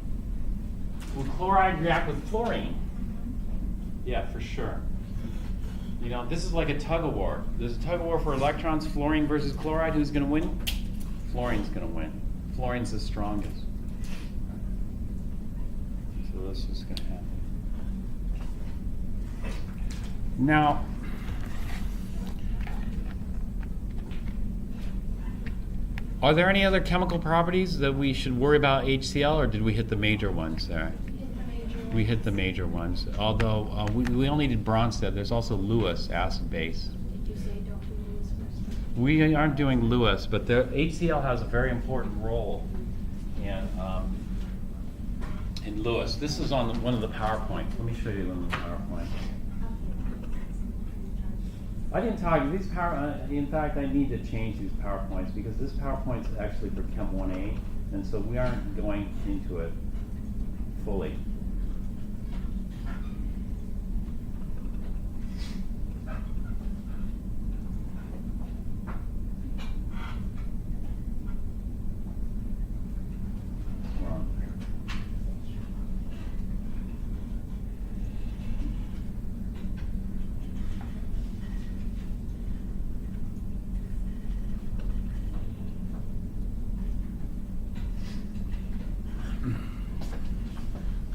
Will chloride react with fluorine? Yeah, for sure. You know, this is like a tug of war. There's a tug of war for electrons, fluorine versus chloride. Who's going to win? Fluorine's going to win. Fluorine's the strongest. So this is going to happen. Now, are there any other chemical properties that we should worry about HCl, or did we hit the major ones there? We hit the major ones. Although we only did Bronsted. There's also Lewis, acid base. Did you say don't do Lewis first? We aren't doing Lewis, but HCl has a very important role in Lewis. This is on one of the PowerPoints. Let me show you one of the PowerPoints. I didn't tell you, in fact, I need to change these PowerPoints because this PowerPoint's actually for Chem 1A, and so we aren't going into it fully.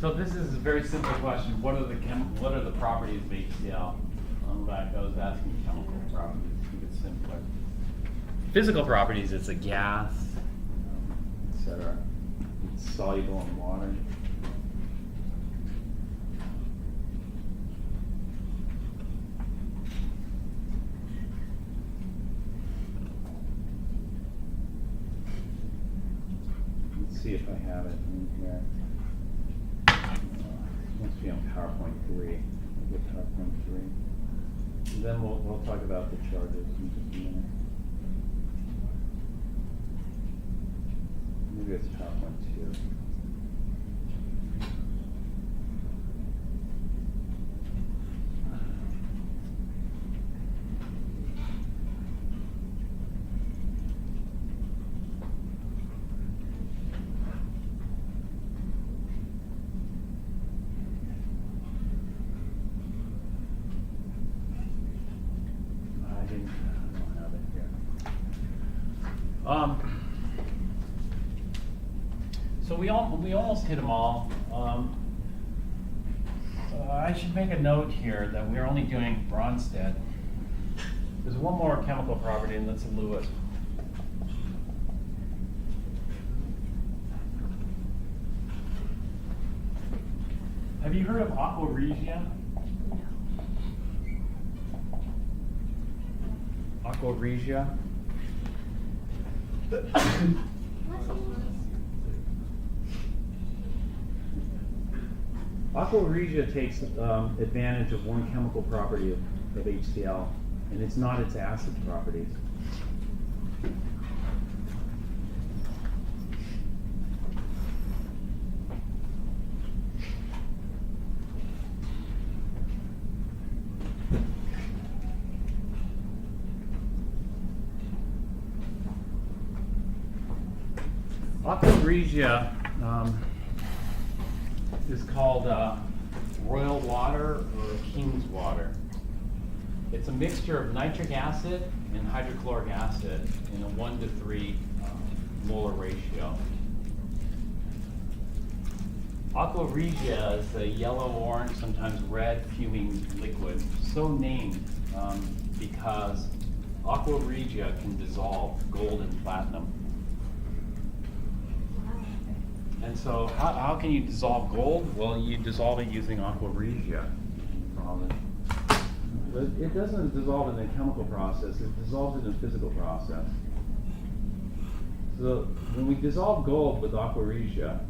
So this is a very simple question. What are the properties of HCl? On the back, I was asking chemical properties. I think it's simpler. Physical properties, it's a gas, etc. It's soluble in water. Let's see if I have it in here. Must be on PowerPoint 3. I'll get PowerPoint 3. And then we'll talk about the charges in just a minute. Maybe it's PowerPoint 2. I don't have it here. So we almost hit them all. I should make a note here that we're only doing Bronsted. There's one more chemical property, and that's Lewis. Have you heard of Aqua Regia? Aqua Regia. Aqua Regia takes advantage of one chemical property of HCl, and it's not its acid properties. Aqua Regia is called royal water or king's water. It's a mixture of nitric acid and hydrochloric acid in a 1:3 molar ratio. Aqua Regia is a yellow-orange, sometimes red, fuming liquid, so named because Aqua Regia can dissolve gold and platinum. And so how can you dissolve gold? Well, you dissolve it using Aqua Regia. But it doesn't dissolve in a chemical process, it dissolves in a physical process. So when we dissolve gold with Aqua Regia,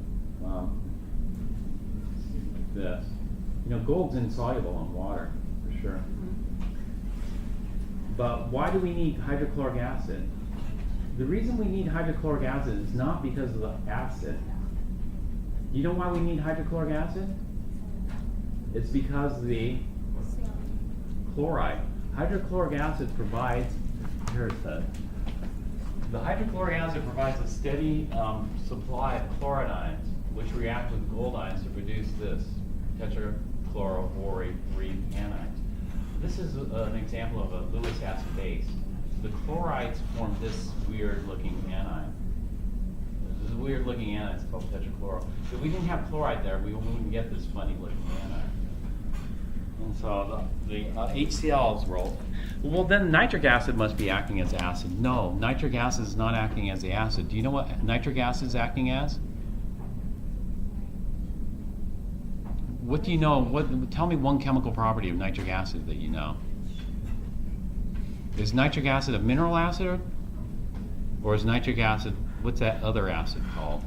this, gold's insoluble in water, for sure. But why do we need hydrochloric acid? The reason we need hydrochloric acid is not because of the acid. You know why we need hydrochloric acid? It's because of the chloride. Hydrochloric acid provides, the hydrochloric acid provides a steady supply of chloride ions, which react with gold ions to produce this tetrachloroborate anions. This is an example of a Lewis acid base. The chlorides form this weird-looking anion. This is a weird-looking anion. It's called tetrachloro. If we didn't have chloride there, we wouldn't get this funny-looking anion. And so the HCl's role. Well, then nitric acid must be acting as acid. No, nitric acid is not acting as the acid. Do you know what nitric acid is acting as? What do you know? Tell me one chemical property of nitric acid that you know. Is nitric acid a mineral acid? Or is nitric acid, what's that other acid called?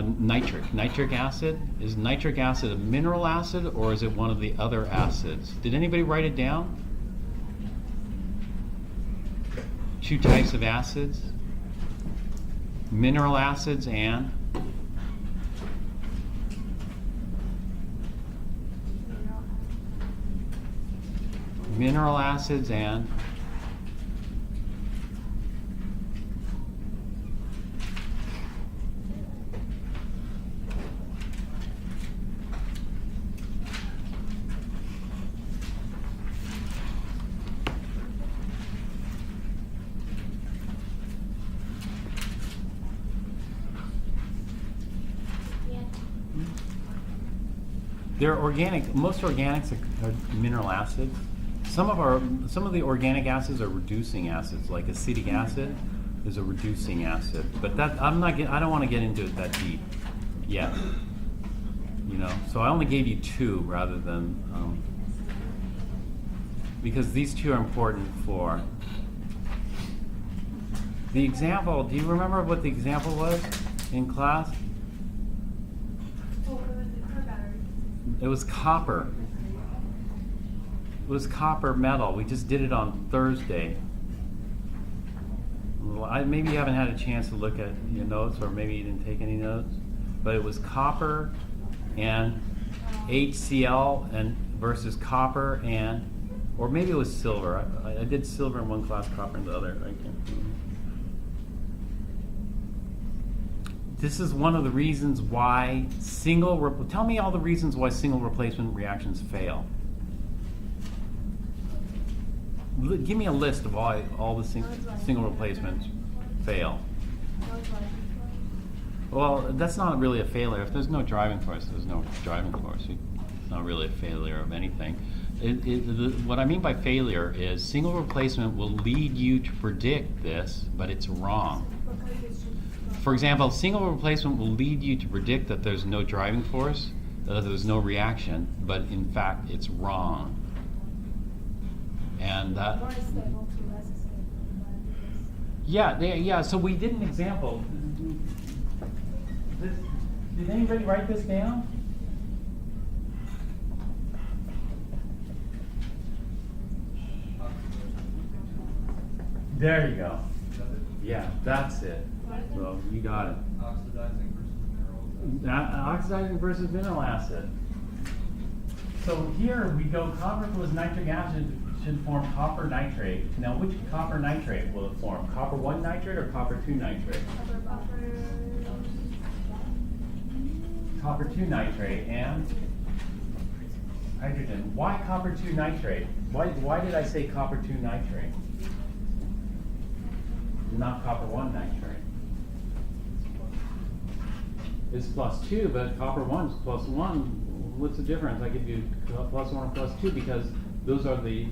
Nitric acid. Is nitric acid a mineral acid or is it one of the other acids? Did anybody write it down? Two types of acids. Mineral acids and mineral acids and Yeah. they're organic. Most organics are mineral acids. Some of the organic acids are reducing acids, like acetic acid is a reducing acid. But that I don't want to get into it that deep yet. You know, so I only gave you two rather than because these two are important for the example. Do you remember what the example was in class? Oh, it was the car battery. It was copper. It was copper metal. We just did it on Thursday. Maybe you haven't had a chance to look at your notes, or maybe you didn't take any notes. But it was copper and HCl and versus copper and, or maybe it was silver. I did silver in one class, copper in the other. I can't remember. This is one of the reasons why tell me all the reasons why single replacement reactions fail. Give me a list of why all the single replacements fail. Well, that's not really a failure. If there's no driving force, there's no driving force. It's not really a failure of anything. What I mean by failure is single replacement will lead you to predict this, but it's wrong. For example, single replacement will lead you to predict that there's no driving force, that there's no reaction, but in fact it's wrong. And that. More stable to less stable. Yeah. So we did an example. Did anybody write this down? There you go. Yeah, that's it. So you got it. Oxidizing versus mineral. Oxidizing versus mineral acid. So here we go, copper plus nitric acid should form copper nitrate. Now which copper nitrate will it form? Copper 1 nitrate or copper 2 nitrate? Copper 2 nitrate and hydrogen. Why copper 2 nitrate? Why did I say copper 2 nitrate? Not copper 1 nitrate. It's plus 2, but copper 1 is plus 1. What's the difference? I could do plus 1 or plus 2 because those are the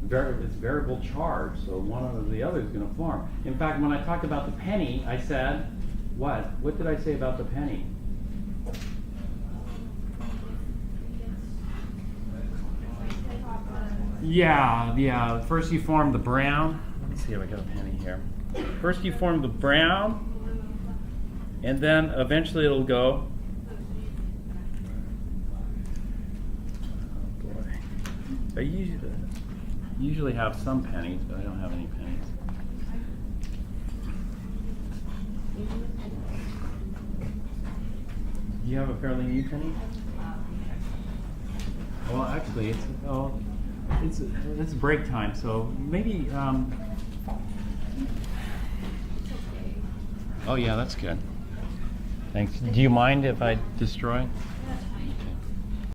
it's variable charge, so one or the other is going to form. In fact, when I talked about the penny, I said, what? What did I say about the penny? Yeah. First you form the brown. Let's see if I got a penny here. First you form the brown, and then eventually it'll go. Oh boy. I usually have some pennies, but I don't have any pennies. Do you have a fairly new penny? Well, actually, it's break time, so maybe. Oh yeah, that's good. Thanks. Do you mind if I destroy?